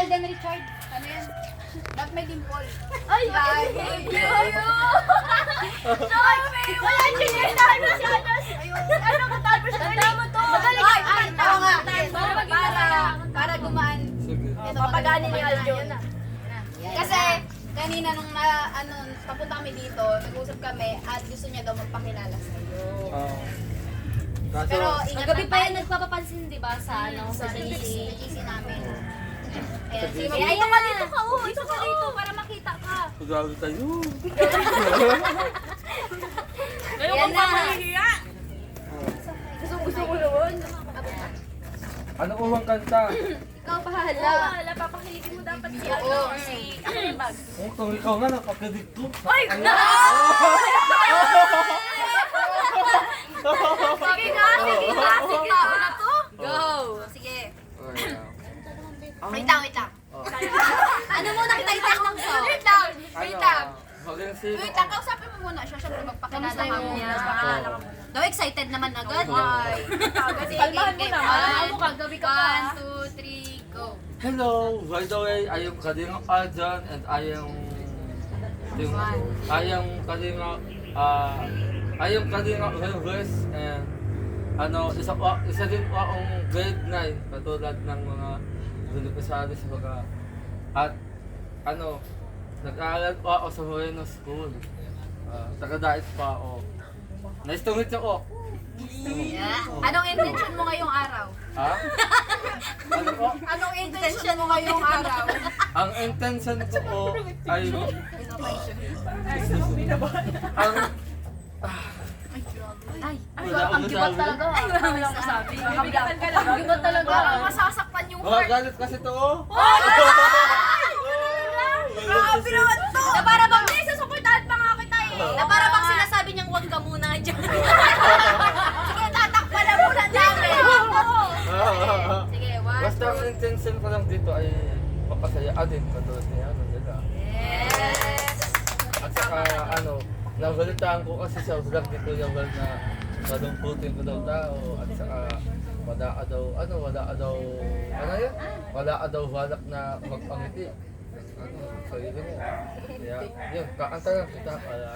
Golden Richard. Ano yan? Not may dimple. Ay! Thank you! Wala siya ano ko tapos mo to? Magaling ay, tama nga. Para gumaan. Sige. Papaganin ni Aljo. Kasi kanina nung papunta kami dito, nag-usap kami at gusto niya daw magpakilala sa'yo. Kaso, Pero ingat Gabi lang pa tayo. yan nagpapapansin, di ba, sa Sa GC namin. Ayan, si Ay, Ma'am. ito ka dito ka, oh. Ito ka dito para makita ka. pagawin tayo. Ayan na. Gusto ko naman. Ano umang kanta? Ikaw bahala. Wala, papakiligin mo dapat si Oo. si Bag. Kung ikaw nga nakakadik ko. Ay! Sige nga, sige nga, sige na to. Go! Sige. Ay, Wait lang, wait lang. Ano muna kita itang lang so? Wait lang, wait lang. Maging sino? Wait lang, kausapin mo muna siya. Siyempre magpakilala Kamusta ka mo? muna. Daw excited naman agad. Ay. Sige, Kalmahan mo game. naman. Ako ka, gabi ka pa. 1, 2, 3, go. Hello, by the way, I am Kadima Arjan and I am Kadima West and isa din po akong grade 9 katulad ng mga beneficiaries sa mga at nag-aaral po ako sa Moreno School. Taga-Dait pa ako. Nice to meet you po. Yeah. Anong intention mo ngayong araw? Ha? Ano po? Anong intention mo ngayong araw? Ang intention ko po ay ang Ang gibat talaga. Ay, wala mo lang masabi. Bibigatan ka lang. Gibat talaga. Masasaktan yung mga galit kasi to. Oh. Grabe naman to! Na para bang susuportahan pa nga kita eh. Na para bang sinasabi niyang huwag ka muna dyan. Sige, tatakpan na muna namin. Sige, Basta ang intention ko lang dito ay papasayaan din katulad niya nila. Yes! At saka nabalitaan ko kasi sa vlog dito yung vlog na madumputin ko daw tao at saka wala daw balak na magpangiti. Sarili mo. Kaya, yun, kaanta lang kita para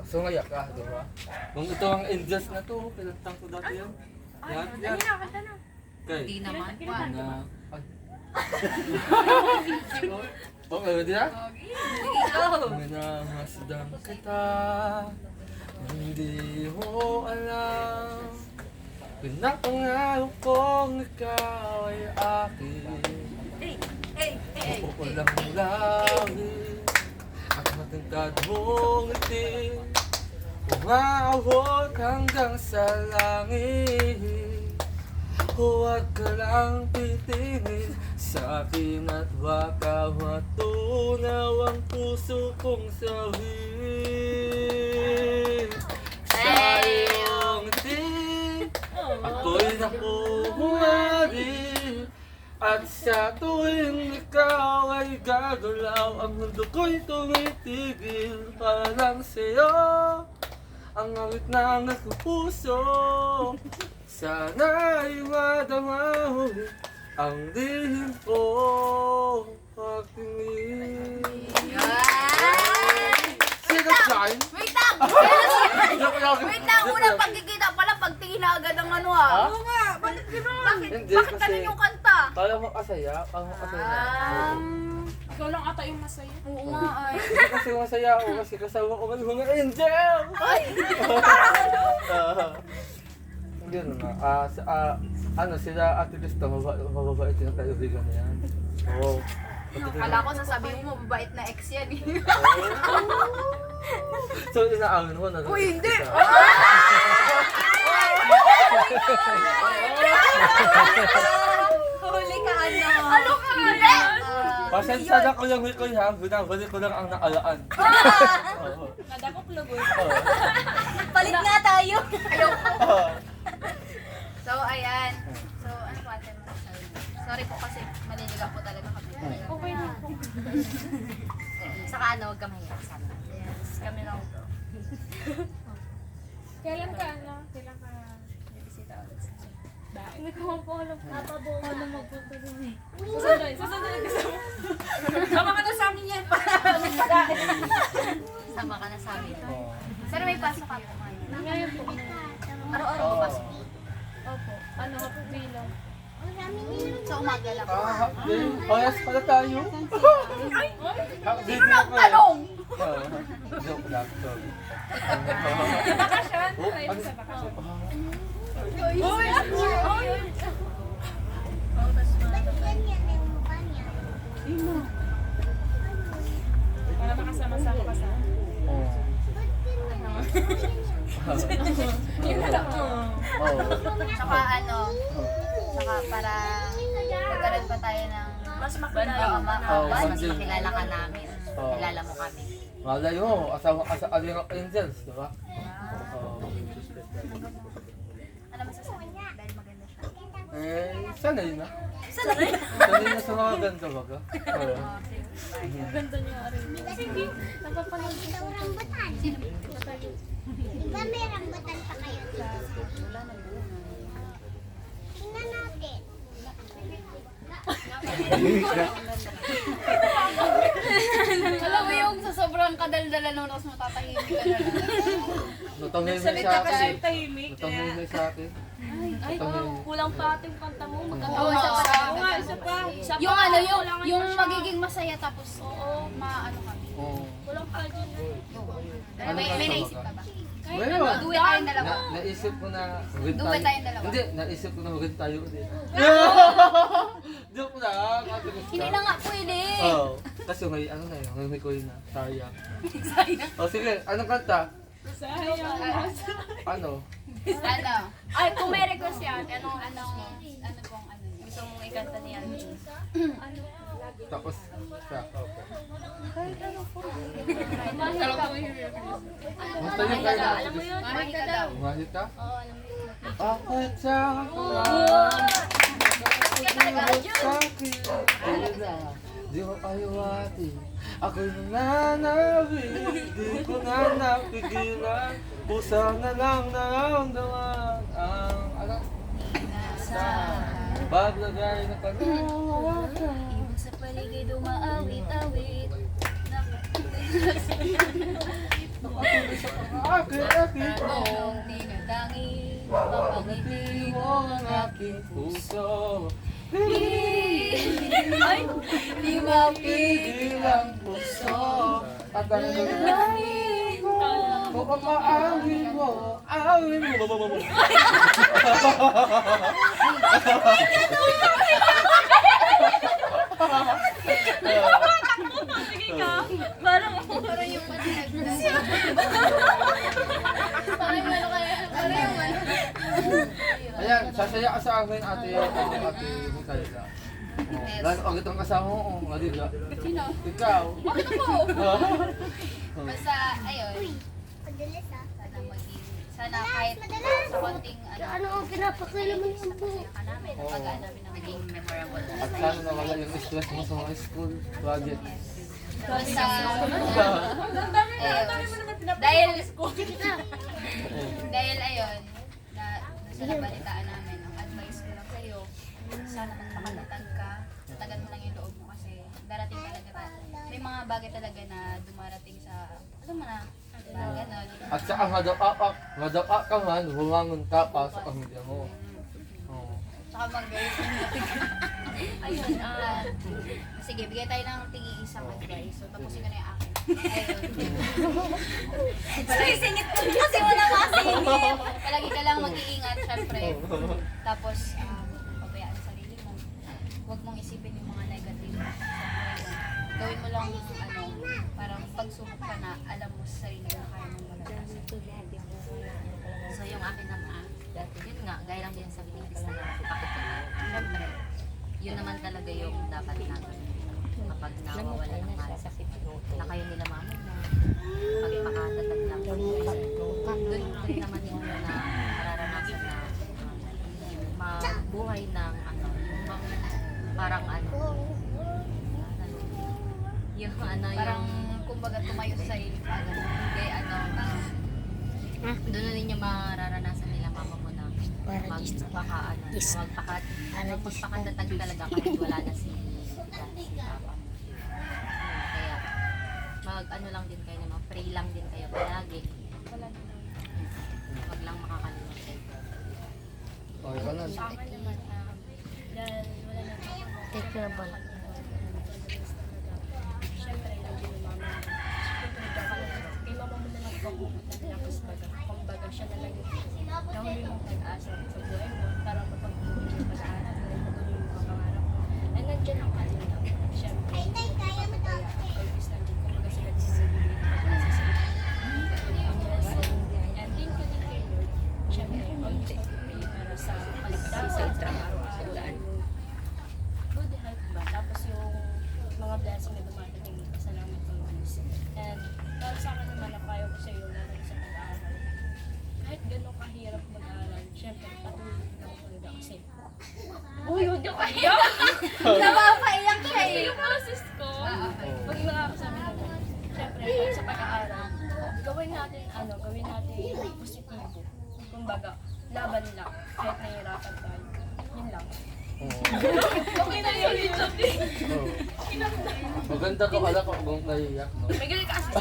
sumaya ka, di ba? Kung ito ang angels na to, pinantang ko dati yan. Yan. Okay. Hindi naman. Na, okay, di na? Minamasdan kita, hindi mo alam. Pinapangalo kong ikaw ay akin. Walang langit at matintad mong ngiti, umaabot hanggang sa langit. Huwag ka lang titingin sa akin at baka matunaw ang puso kong sawin. Sa iyong ngiti, ako'y nakumari. At sa tuwing ikaw ay gagalaw, ang mundo ko'y tumitigil para lang sa'yo. Ang awit ng aking puso, sana'y madama mo ang lihim ko pagtingin. Sino dyan? Wait lang! Wait lang! Unang pagkikita pala, pagtingin na agad ang ano ah. Ha? Oo nga! Bakit gano'n? Hindi, Bakit kasi- ganun yung kanta? Kala mo kasaya? Ikaw lang ata yung masaya. Oo nga ay. Hindi kasi masaya ako kasi kasama ko man mga angel! Yun na. Sila Ate Lista, mababait yung kaibigan niya. Oo. Akala ko sasabihin mo, mabait na ex yan eh. So, inaawin mo na. Uy, hindi! Huli ka ano? Ano ka hindi? Pasensya na ko yung Mikoy ha, binabalik ko lang ang naalaan. Oo. Nadakok lugoy. Oo. Palit nga tayo. Oo. So, ayan. So, ano po ate? Sorry po kasi maliligaw po talaga kami. Okay na po. Saka huwag ka mahiya sa amin. Yes, kami lang po. Kailan ka bibisita ulit sa bahay? Hindi ko po alam. Paano magpunta dun eh. Susunod sa amin. Oo. Pero may pasok ako. Ngayon po. Araw-araw ko pasok. Opo. Ano ka po bilang? Sa umaga lang. Ah, parehas pala tayo. Hindi na ako Tanong! Oo. Joke lang, sorry. Bakasyon? Oh, Try mo ano? sa bakasyon. Para makasama-sama ka sa Oo. Yun na lang. Oo. Tsaka ano, tsaka para magkaroon pa tayo ng Mas Oo, makilala. mas bonding. makilala ka namin. Oo. Kilala mo kami. Malay mo, asa Aling of Angels, di ba? Oo. Ano masasabi mo? Dahil maganda siya. Sanay na. Sanay. Sanay na sa mga ganda baga. Oo. Ganda niya rin. Sige. Napapanood ko. Diba may rambutan pa kayo? Tingnan natin. Alam mo yung sa sobrang kadaldala nun, tapos matatahimik ka na lang. Natangay na Salita sa ka akin. sa tahimik. Natangay na sa akin. Ay, kulang pa ating kanta mo. Oo, Magkatawa isa pa. Oo nga, isa pa. Isa pa. Yung ano, Kulangan yung pa siya. magiging masaya tapos maano kami. Oo. Kulang pa dyan. May naisip ka ba? Meron. Duwe tayong dalawa. Naisip ko na huwag Duwe tayong dalawa. Hindi, naisip ko na huwag tayo ulit. Joke lang. Hindi na nga pwede. Oo. Kasi may ano na yun, may koy na. Sayang. Sayang. O sige, anong kanta? Sayang. Ano? Ano? Ay, kung may request yan, anong Ano pong ano? gusto mong ikanta niya? Tapos, siya. Okay. Basta yung kayo. Alam mo yun? Mahal ka daw. Umahit ka? Oo, alam mo yun. Bakit siya? Di mo ayawati. Ako'y nananawin. Di ko na napigilan. Pusa na lang naramdaman ang anak. Paglagay na panawakan. Ibig sa paligid umaawit-awit. Akit-akit mo. Noong tinatangi, Pangiti mapangiti mo ang aking puso. Ay, di mapigil. Pigil ang puso. At ang lalaki ko. Kung ang maawin mo, awin mo. Sige ka. Parang Parang yung patinag na. Parang yung ano kaya, parang yung ano. Ayan, sasaya ka sa akin, ate Mikaela. Lalo agad ang kasama mo, Malila. Sino? Ikaw. Bakit ako? Basta, ayun. Madalas ah. Sana kahit sa konting Ano ang pinapakailaman yung buhok? ka namin, napagaan namin na maging memorable. At sana nawala yung stress mo sa mga school project. Basta, dahil, dahil ayun, na sa nabalitaan namin, ang advice ko lang sa'yo, sana magpakatatag ka, tatagan mo lang yung loob mo kasi darating talaga may mga bagay talaga na dumarating sa, alam mo na, gano'n. At saka madapa ka man, humangon ka pa sa pamilya mo. Oo. Tsaka mag-guys. Ayun, sige, bigay tayo ng tig-iisang advice. So, tapusin ko na yung akin. Ayun. Singit ko kasi wala masingit. Palagi ka lang mag-iingat, syempre. Tapos, pabayaan sa sarili mo. Huwag mong isipin yung mga negative sa buhay mo. Gawin mo lang, parang pagsubok ka na, alam mo sa sarili mo na kaya mong malalasan. So, yung akin naman, yun nga, gaya lang din sa Pilipinas na pakikita. Siyempre, yun naman talaga yung dapat natin kapag nawawala ng mahal sa na kayo nila mama mo, pagpakatatag lang. Doon rin naman yung na mararanasan na mabuhay ng parang parang kumbaga tumayo sa sarili mo. Kaya doon na ninyo mararanasan nila mama mo na magpakatatag talaga kahit wala na si papa. Kaya ano lang din kayo, mag-pray lang din kayo palagi. Wala na. Huwag lang makakalimutan. Okay ka na. Sa akin naman, dahil wala na ako. Take care ba? Siyempre, nandiyan yung mama. Siyempre, kay mama mo na nagpapupunta tapos kumbaga siya na lang yung nahuli mong pag-asa sa buhay mo para mapag-ibig yung pag-aaral, para matuloy yung mga pangarap mo. And nandiyan ang kanila. Siyempre, hindi mo papapaya. Always nandiyan. Kumbaga sila disisibili ng pag-asa sa iyo. And thank you din kay Lord. Siyempre, always mag-pray para sa kaligtasan sa araw-araw. Good health ba? Tapos yung mga blessing na dumadating, salamat ng Diyos. And para sa akin naman, napayo ko sa iyo na sa pag-aaral. Kahit gano'ng kahirap mag-aaral, syempre patuloy lang talaga kasi. Uy, huwag yung kahiyak! Napapaiyak siya eh. Yung process ko, pag nakakasabi naman, syempre sa pag-aaral, gawin natin positibo. Kumbaga, laban lang, kahit nahihirapan tayo. Yun lang. Okay na yun, it's okay. Maganda ka pala kung naiiyak, no? May galit ka kasi.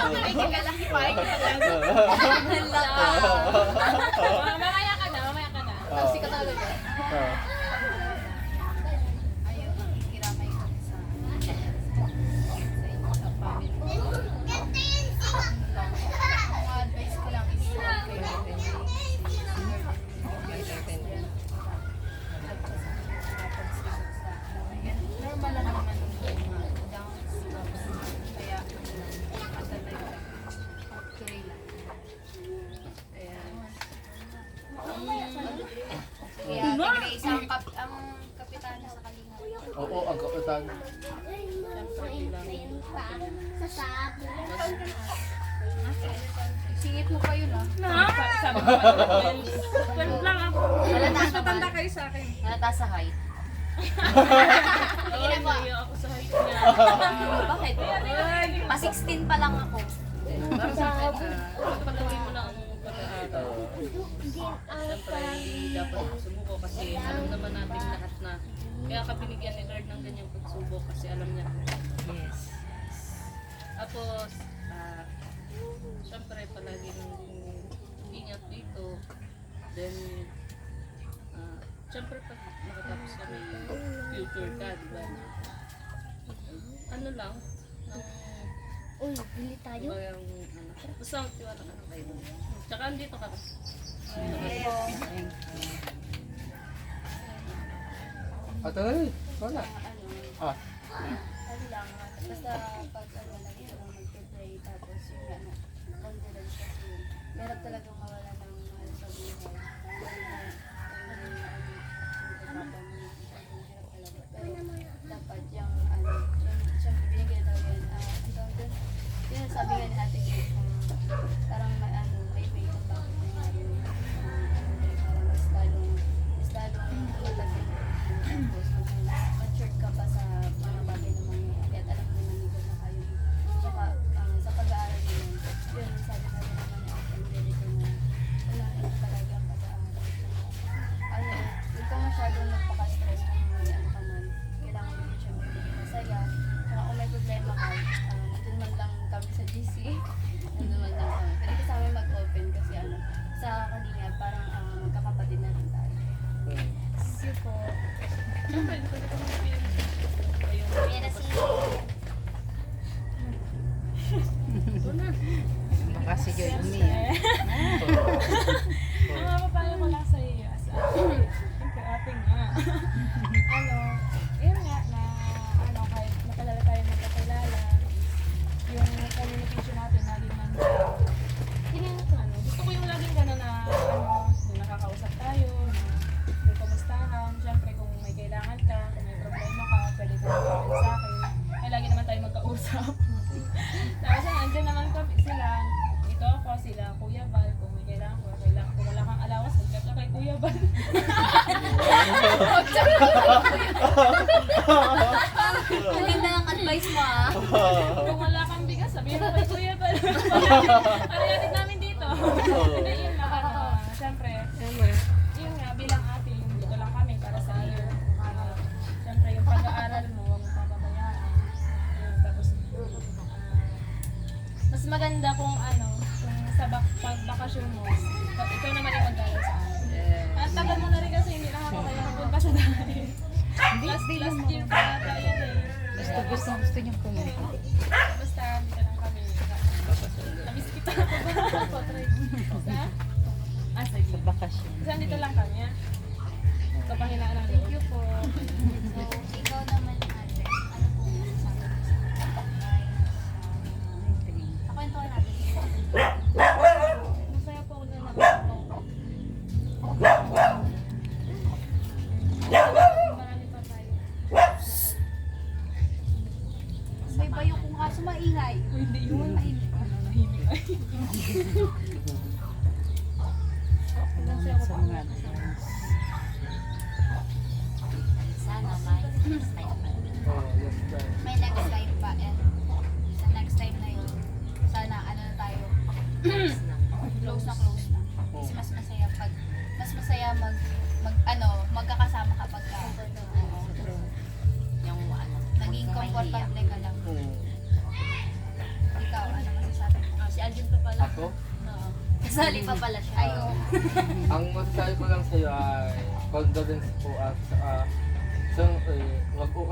May kagalaki pa. Mamaya ka na. Kasi ka talaga. Ayaw, kiramay ko sa inyo, sa family mo. Ang advice ko lang is huwag kayo normal lang naman yung mga downs, kaya matatay lang. Okay lang. Ayan. Kaya Grace ang kapitana sa Kalinga. Oo, ang kapitan. Singit mo pa yun ah. Sabi ko pa, 12 lang ako. Halata Mas ka matanda ba? kayo sa akin. Halata sa height. Oo, naiya ako sa height niya. Bakit? Pa 16 pa lang ako. Para sa akin, patuloy mo lang ang pag-aaral. Siyempre, dapat sumuko kasi alam naman natin lahat na kaya ka binigyan ni Lord ng ganyang pagsubok kasi alam niya. Yes. Tapos, siyempre palaging ingat dito. Then, siyempre pag nakatapos ka may future ka, di ba? Ano lang, Uy, bili tayo. basta magtiwala ka na kayo. Tsaka andito ka. At ano wala. Ah, Ano lang, basta pag ano lang yun, mag-pray tapos yung ano, condolence kasi yun. Meron talagang mawala ng mahal sa buhay. Pero dapat yung ano, siyempre binigyan talaga yun. Ang tawag dun, yun sabi nga ni Ate Grace na parang may ano, may way kung bakit nangyari yun. Parang mas lalong matagin. Tapos matured ka pa sa mga bagay na mangyayari at alam mo naman nito na kayo. Tsaka sa pag-aaral mo yun sabi na rin naman ni Ate Angelica na unahin talaga ang pag-aaral. Ano, huwag ka masyadong magpaka-stress kung may ano ka man. Kailangan mo din siya magiging masaya. Tsaka kung may problema ka, nandun man lang kami sa GC. Nandun man lang kami. Pwede ka sa amin mag-open kasi ano, sa Kalinga parang magkakapatid na rin tayo. Kasi po. Siyempre, hindi ko na mag-feel. Ayan na si... Baka si Joy umiyak. Ang mapapayo ko lang sa iyo as siyempre ating nga. Yun nga na kahit makalala tayo magkakilala, yung communication natin laging gusto ko yung laging gano'n na yung nakakausap tayo, na yung kamustahan, siyempre kung may kailangan ka, kung may problema ka, pwede ka mag-comment sa akin. Ay lagi naman tayo magkausap. Tapos andyan naman kami sila, dito ako, sila Kuya Val, kung may kailangan ko, kung wala kang alawas, magkat ka kay Kuya Val. Ang ganda ng advice mo ah. Kung wala kang bigas, sabihin mo kay Kuya Val. Ano yatin namin dito? Hindi, yun lang. Siyempre, yun nga, bilang ate, dito lang kami para sa iyo. Siyempre, yung pag-aaral mo, huwag mong pababayaan. maganda kung ano, kung sa pagbakasyon mo, ikaw naman yung mag-alala sa akin. At tagal mo na rin kasi hindi nakakakaya punta sa dahil. Last year pa ata yun eh. Gusto niyong pumunta. Basta dito lang kami. Namiss kita. Ha? Ah, sige. Sa bakasyon. Kasi dito lang kami, ha? Kapahinaan lang. Thank you po. So, ikaw naman ate, ano po masasabi mo sa Kwentuhan natin. Masaya po ako na nakakatawa. Marami pa tayo. May bayo kung kaso maingay. Hindi yun. Nahimik ay. Masaya ko Sa pa. mga friends. Sana may next time pa. Oh, yes, right. May next time pa. And sa next time na yun, sana ano na tayo, close na. Kasi mas masaya pag, magkakasama kapag Yung ano. naging comfortable ka lang. Hmm. Ikaw, ano masasabi mo? Si Alvin pa pala. Ako? Oo. Kasali pa pala siya. Ay, oo. Ang masasabi ko lang sa'yo ay condolence po at wag ko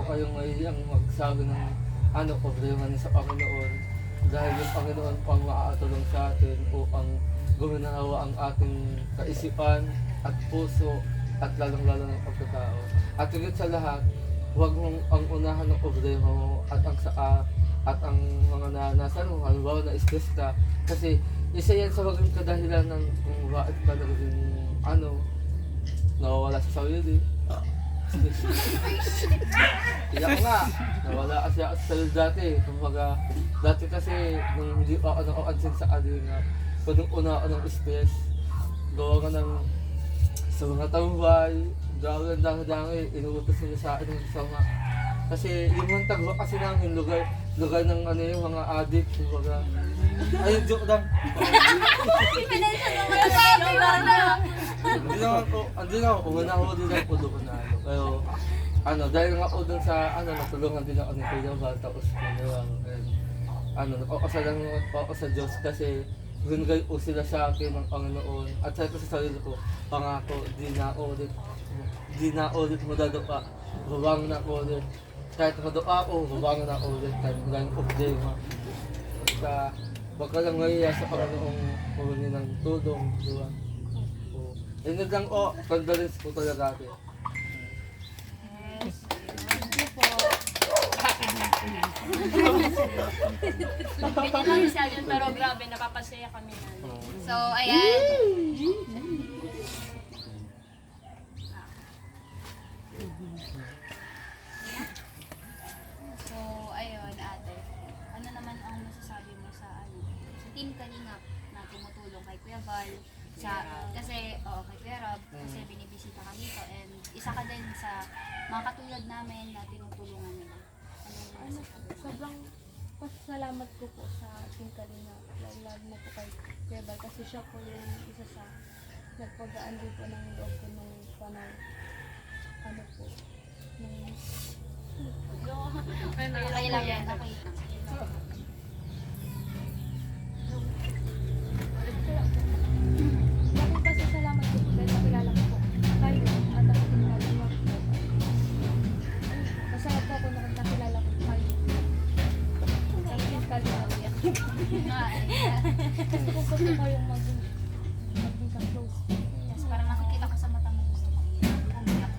kayong ngayang magsabi ng problema niyo sa Panginoon dahil yung Panginoon po ang maaatulong sa atin upang guminawa ang ating kaisipan at puso at lalong-lalo ng pagkatao. At higit sa lahat, huwag mong ang unahan ng problema mo at ang mga nanasan mo, halimbawa na stress ka. Kasi isa yan sa maging kadahilan ng kung bakit ka naging nawawala sa sarili. Iyak nga, nawala kasi ako sa sarili dati. Kumbaga, dati kasi nung hindi pa ako nakakansin sa kalinga, kung una ako ng stress, gawa ka ng sa mga tambay, dahil ang dami inuutos nila sa akin ng sama. Kasi yung mga tagwa kasi namin lugar ng yung mga addict, kumbaga. Ayun, joke lang. Hindi na ako, manahuli lang po doon na Pero, dahil nga po doon sa, natulungan din ako ni Kuya Val, tapos nakakasalang po ako sa Diyos kasi binigay po sila sa akin ng Panginoon. At sabi ko sa sarili ko, pangako, di na ulit madadapa. Babangon na ako ulit. Kahit madapa ako, babangon na ako ulit. Kahit maraming problema. Basta, wag ka lang ngayon sa Panginoong humingi ng tulong. Diba? Yun lang condolence po talaga natin. Ganyan lang si Alvin, pero grabe, napapasaya kami na. So, ayan. So, ayun, ate. Ano naman ang masasabi mo sa Team Kalingap na tumutulong kay Kuya Val? Kasi, kay Kuya Rob, kasi binibisita kami to and isa ka din sa mga katulad namin na tinutulungan nila. Ano Sobrang pasalamat ko po sa Team Kalina. Lalo na po kay Kuya Val kasi siya po yung isa sa nagpagaan din po ng loob ko nung panahon. Ano po? Okay lang yan, okay lang. Bakit pasasalamat ko po dahil nakilala ko po kayo at ako Team Kalina po. Masarap po ako nakilala ko kayo. Sa Team Kalina po yan. Gusto ko po kayong maging ka-close. Yes, parang nakikita ko sa mata mo gusto mo umiyak ka lang.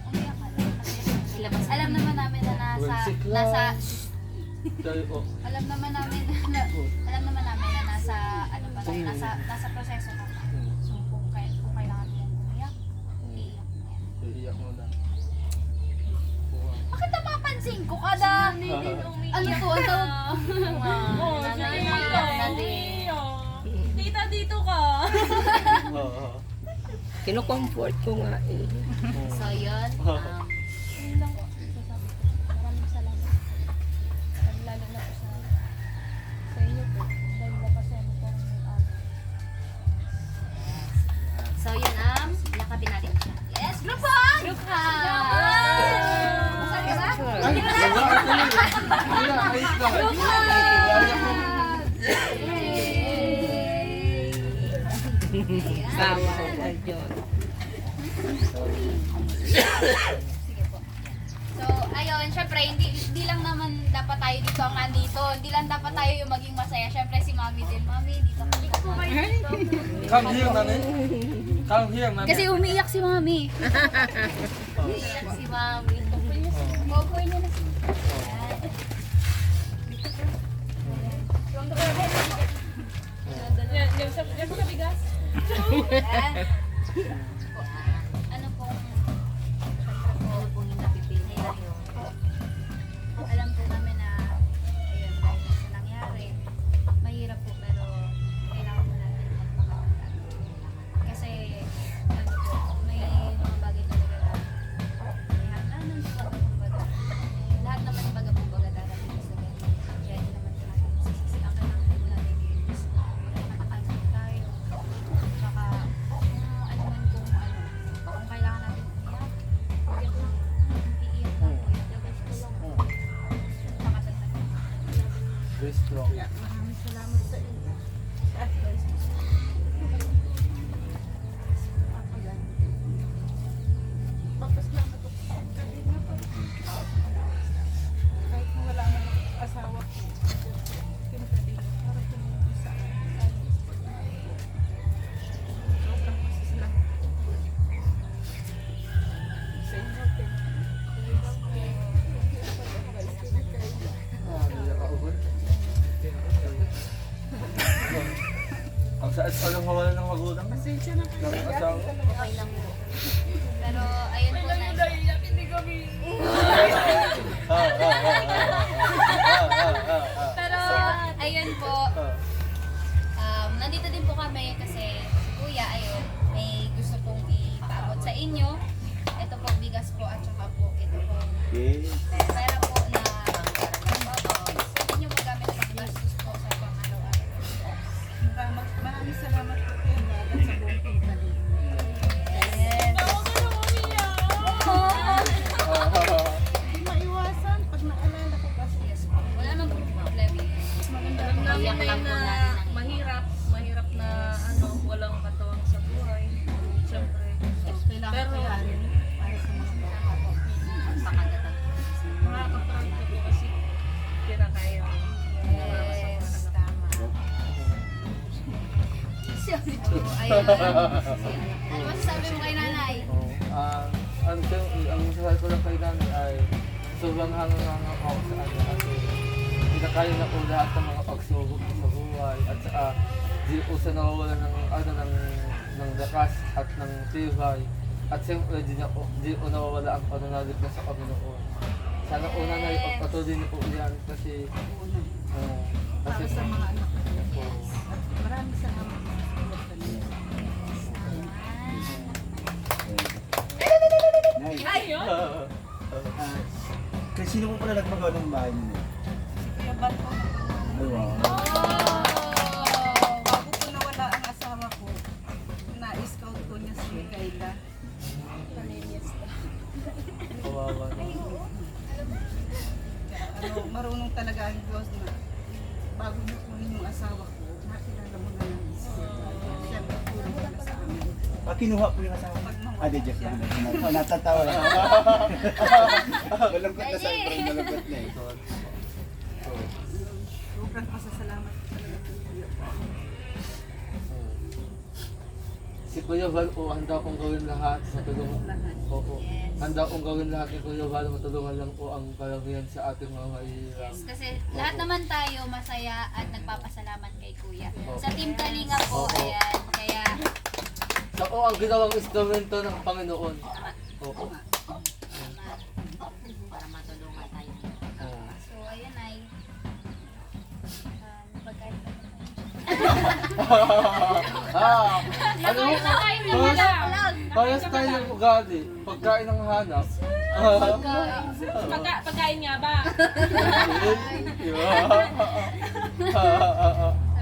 Kasi alam naman namin na alam naman namin na nasa proseso ka pa. So kung kailangan mo umiyak, iiyak mo yan. Iiyak mo na. Bakit napapansin ko kada ano to? Tita, dito ka. Kino-comfort ko nga eh. So yun, Yun lang po. Sasabi ko. Maraming salamat. Lalo na po sa inyo po. Dahil napasaya mo po ang aga. so yun yakapin natin siya. Yes, group hug! Group hug! Masaya ka ba? Ay, wala, ayos lang. asawa ko yun. Sige po. So, ayun, syempre, hindi lang naman dapat tayo dito ang nandito. Hindi lang dapat tayo yung maging masaya. Syempre, si Mami din. Mami, dito ka. Dito po kayo dito. Come here, mami. Come here, mami. Kasi umiiyak si Mami. Umiiyak si Mami. Gogoy niya na si Yung sa bigas. Yan. Ano pong, syempre po, alam po namin na, ayun, dahil sa nangyari, mahirap po, pero kailangan po natin magpakawala. Kasi, ano po, may mga bagay talaga na, may hangganan po, kumbaga. Lahat naman baga darating sa ganyan. Kaya hindi naman po natin masisisi. Ang kailangan po natin is, nakakasal tayo. Tsaka, kung ano man kung kailangan natin umiyak, iiyak lang. Iiyak lang po. Labas ko lang. Tsaka tatagin. Very strong. Kahit wala na asawa ko, pinagdali para tumulong sa akin. Sobrang masasalamat sa inyo, Pen. Ang saat pa lang mawala ng magulang. Pasensya na po. Ng asawa. Okay lang po. Pero, ayun po na. Pero, ayun po. Nandito din po kami kasi si Kuya, ayun, may gusto pong ipaabot sa inyo. Ito po, bigas po at saka po, ito po. Pera po na pwede nyo magamit pang gastos po sa pang-araw-araw. Maraming salamat po kayo lahat sa buong pinagdali. Yes. Hindi maiwasan pag naalala ko kasi. Yes po. Wala namang problema. Alam namin na mahirap na walang katuwang sa buhay. Siyempre. Kailangan ko yan para sa mga Makakaproud ka po kasi tira kayo. Yes. Tama. So, ayun. Ano masasabi mo kay nanay? Ang masasabi ko lang kay nanay ay sobrang hanga-hanga ako sa ano kasi pinakaya na ko lahat ng mga pagsubok sa buhay at di ko sa nawawala ng lakas at ng tibay at siyempre di ko nawawala ang pananalig na sa Panginoon. Sana una na ipagpatuloy niyo po yan kasi para sa mga anak ko. Oo. At maraming salamat sa mga kanila. Kasi sino po pala nagpagawa ng bahay niyo? Kaya ba't po Ay, wow. bago ko nawala ang asawa ko, na-scout ko niya si Mikaela. Kawawa na. Kaya marunong talaga ang Diyos na bago niyo kunin yung asawa ko, nakilala mo na lang. Siyempre, tulong ko na sa amin. Kinuha po yung asawa. Di, Jeff. Natatawa lang. Malungkot na sa pero malungkot na eh. Sobrang pasasalamat ko talaga po. Si Kuya Val, handa kong gawin lahat sa tulungan. Oo. Handa kong gawin lahat ni Kuya Val, matulungan lang po ang kalamihan sa ating mga mahirap. Yes, kasi lahat naman tayo masaya at nagpapasalamat kay Kuya. Sa Team Kalinga po, Oo. ayan. Kaya, Sa ang ginawang instrumento ng Panginoon. Oo. Para matulungan tayo. Oo. so ayun ay, pagkain pa Ano? Parang tayo ng ugali. Pagkain ng hanap. Pagkain nga ba? So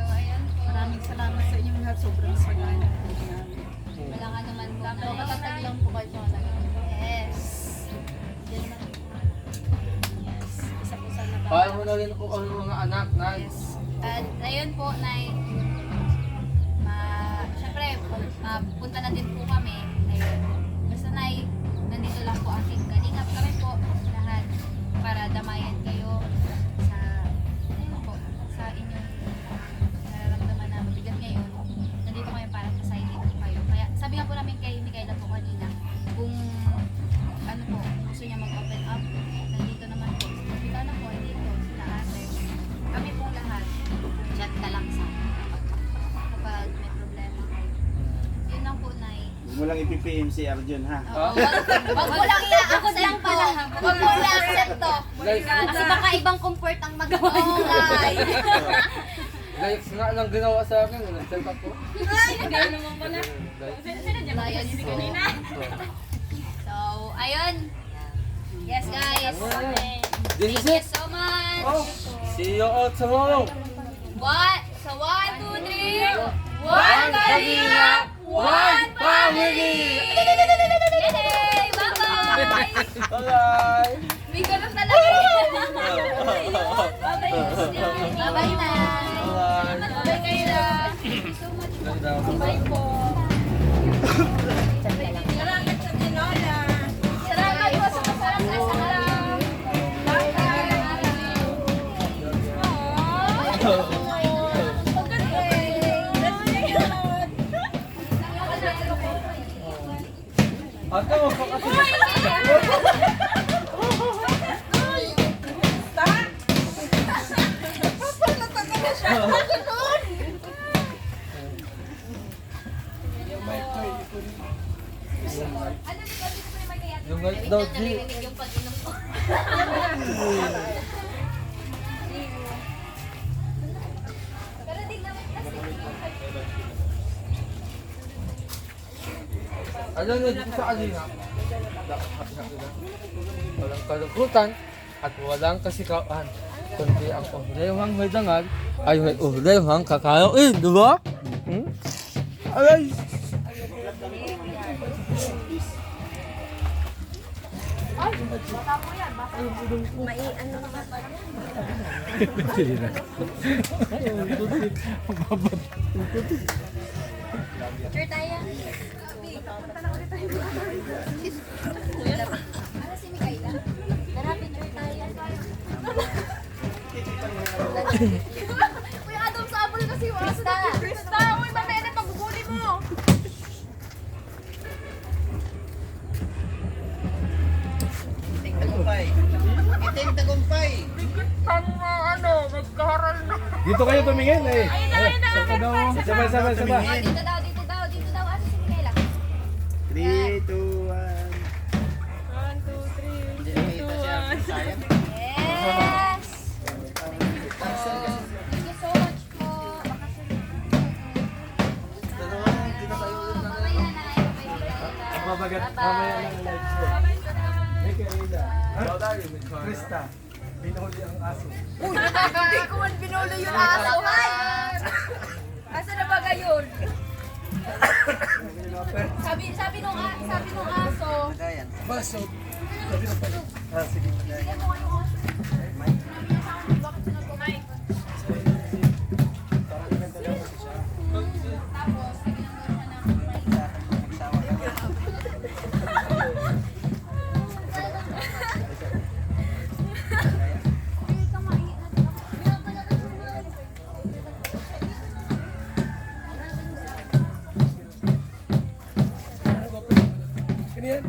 ayun po. Maraming salamat sa inyong lahat. Sobrang saya na po namin. Wala ka naman po na. Matatag lang po kayo sa mga Yes. Yes. Isa po sana ba? Paano mo na rin po ang mga anak, Nay? At ayun po, Nay. Siyempre, punta na din po kami. Ayun. Basta Nay, nandito lang po ang team Kalingap kami po lahat para damayan kayo sa ayun po, sa inyong nararamdaman na mabigat ngayon. Nandito kami para pasayin po kayo. Kaya sabi nga po namin kay Micaela po kanina, kung ano po, gusto niya mag-open up, nandito naman po. Sila na po, dito, sila ate. Kami pong lahat, chat ka lang sa kapag may problema kayo. Yun lang po, Nay. Huwag mo lang ipipm si Arjun ha. Oo, wag mo lang i-accept lang pala. Wag mo lang i-accept to. Kasi baka ibang comfort ang mag-online. Guys, nga lang ginawa sa akin, nag-self ako. Gano'n naman pala. Lions po. So, ayun. Yes, guys. This Thank is you it. so much. See you all tomorrow. What? So, 1, 2, 3. One Kalingap, one family. Yay! Bye-bye. Bye-bye. May ganun talaga. Bye-bye. Bye-bye, Nay. Bye-bye kayo. Thank you so much. Bye po. Salamat sa tinola. Salamat po sa masarap na salam. Ate, huwag ka kasi. Yung guys daw, G. Narinig yung pag-inom ko. Pero di naman kasi. Alam nyo, dito sa Kalina, happy-happy na. Walang kalungkutan at walang kasikawan. Kundi ang uhlewang may dangal ay may uhlewang kakaroin, di ba? Hmm? Aray! Sure tayo. Ano si Micaela? Narapin sure tayo. Kuya Adam, sabol kasi yung aso na. Krista, uy, mamaya na paguguli mo. Dito kayo tumingin eh. Sabay. Dito daw. Dito daw. Ano si Micaela? 3, 2, 1. Yes! Thank you so much po. Mamaya na. Mabagat. Mamaya lang ang live show. Hey, Kaila. Krista. Binuli ang aso. Hindi ko man binuli yung aso. Ay! Asa na ba gayon? sabi nung aso. Baso. Ah, sige. Ano yan?